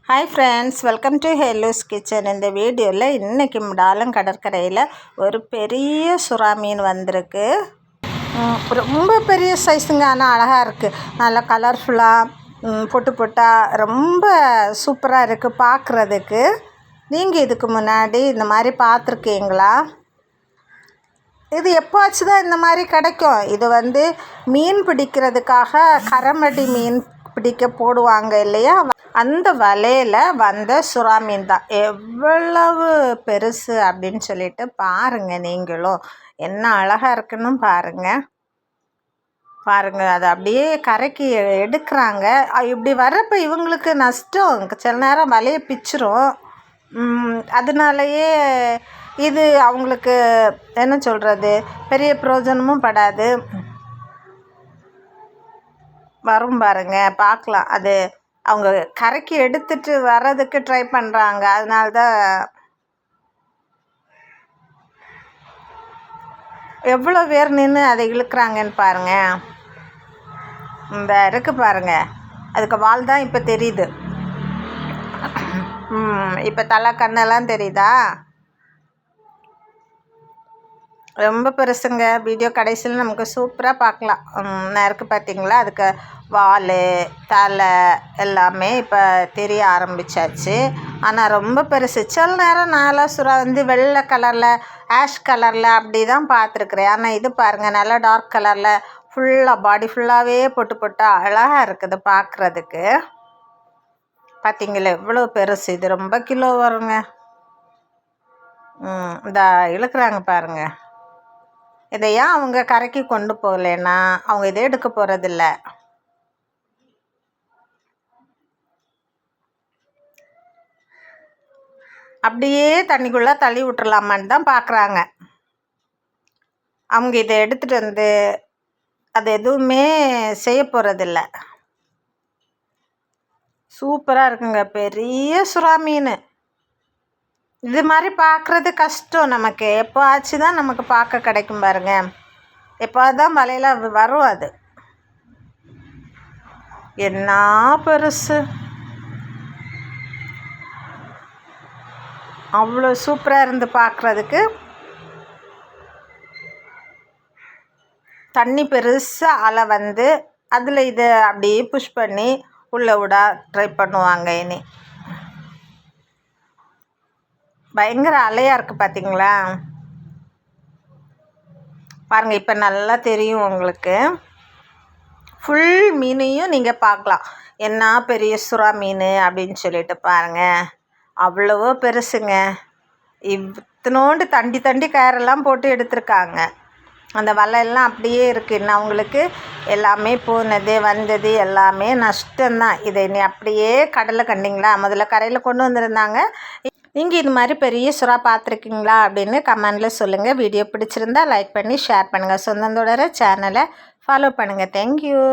Hi friends, welcome to ஹெல்லூஸ் kitchen. இந்த வீடியோவில் இன்றைக்கி டாலம் கடற்கரையில் ஒரு பெரிய சுறா மீன் வந்திருக்கு. ரொம்ப பெரிய சைஸுங்க, ஆனால் அழகாக இருக்குது. நல்லா கலர்ஃபுல்லாக பொட்டு பொட்டாக ரொம்ப சூப்பராக இருக்குது பார்க்குறதுக்கு. நீங்கள் இதுக்கு முன்னாடி இந்த மாதிரி பார்த்துருக்கீங்களா? இது எப்போச்சு தான் இந்த மாதிரி கிடைக்கும். இது மீன் பிடிக்கிறதுக்காக கரமடி மீன் பிடிக்க போடுவாங்க இல்லையா, அந்த வலையில் வந்த சுறா மீன் தான். எவ்வளவு பெருசு அப்படின்னு சொல்லிட்டு பாருங்கள். நீங்களும் என்ன அழகாக இருக்குன்னு பாருங்கள். அதை அப்படியே கரைக்கு எடுக்கிறாங்க. இப்படி வர்றப்போ இவங்களுக்கு நஷ்டம். சில நேரம் வலையை பிச்சிரும். அதனாலயே இது அவங்களுக்கு என்ன சொல்கிறது, பெரிய பிரயோஜனமும் படாது. வரும் பாருங்க, பார்க்கலாம். அது அவங்க கரைக்கு எடுத்துட்டு வர்றதுக்கு ட்ரை பண்ணுறாங்க. அதனால தான் எவ்வளோ பேர் நின்று அதை இழுக்கிறாங்கன்னு பாருங்கள். இந்த இருக்குது பாருங்கள், அதுக்கு வால் தான் இப்போ தெரியுது. இப்போ தலை கண்ணெல்லாம் தெரியுதா? ரொம்ப பெருசுங்க. வீடியோ கடைசியில் நமக்கு சூப்பராக பார்க்கலாம். நான் இருக்குது பார்த்தீங்களா, அதுக்கு வால் தலை எல்லாமே இப்போ தெரிய ஆரம்பித்தாச்சு. ஆனால் ரொம்ப பெருசு. சில நேரம் நான்லாம் சுறா வெள்ளை கலரில் ஆஷ் கலரில் அப்படி தான் பார்த்துருக்குறேன். ஆனால் இது பாருங்கள், நல்லா டார்க் கலரில் ஃபுல்லாக பாடி ஃபுல்லாகவே பொட்டு பொட்டாக அழகாக இருக்குது பார்க்குறதுக்கு. பார்த்தீங்களா எவ்வளோ பெருசு. இது ரொம்ப கிலோ வருங்க. இந்த இழுக்கிறாங்க பாருங்கள். இதை ஏன் அவங்க கரைக்கு கொண்டு போகலைன்னா அவங்க இதை எடுக்க போகிறதில்ல. அப்படியே தண்ணிக்குள்ளே தள்ளி விட்டுறலாமான்னு தான் பார்க்குறாங்க. அவங்க இதை எடுத்துகிட்டு அது எதுவுமே செய்ய போகிறதில்ல. சூப்பராக இருக்குங்க, பெரிய சுறா மீன். இது மாதிரி பார்க்குறது கஷ்டம் நமக்கு. எப்போ ஆச்சு தான் நமக்கு பார்க்க கிடைக்கும் பாருங்க. எப்போ தான் வலையில் வரும். அது என்ன பெருசு, அவ்வளோ சூப்பராக இருந்து பார்க்குறதுக்கு. தண்ணி பெருசாக அலை அதில் இதை அப்படியே புஷ் பண்ணி உள்ளே விட ட்ரை பண்ணுவாங்க. இனி பயங்கர அலையாக இருக்குது பார்த்தீங்களா? பாருங்கள், இப்போ நல்லா தெரியும் உங்களுக்கு. ஃபுல் மீனையும் நீங்கள் பார்க்கலாம். என்ன பெரிய சுறா மீன் அப்படின்னு சொல்லிட்டு பாருங்கள். அவ்வளவோ பெருசுங்க. இத்தனோண்டு தண்டி கயிறெல்லாம் போட்டு எடுத்திருக்காங்க. அந்த வலையெல்லாம் அப்படியே இருக்குது. இன்னும் அவங்களுக்கு எல்லாமே போனது வந்தது எல்லாமே நஷ்டம்தான். இதை நீ அப்படியே கடலை கண்டிங்களா, முதல்ல கரையில் கொண்டு வந்திருந்தாங்க. நீங்கள் இது மாதிரி பெரிய சுறா பார்த்துருக்கீங்களா அப்படின்னு கமெண்டில் சொல்லுங்கள். வீடியோ பிடிச்சிருந்தா லைக் பண்ணி ஷேர் பண்ணுங்கள். சொந்தம் தொடர சேனலை ஃபாலோ பண்ணுங்கள். தேங்க்யூ.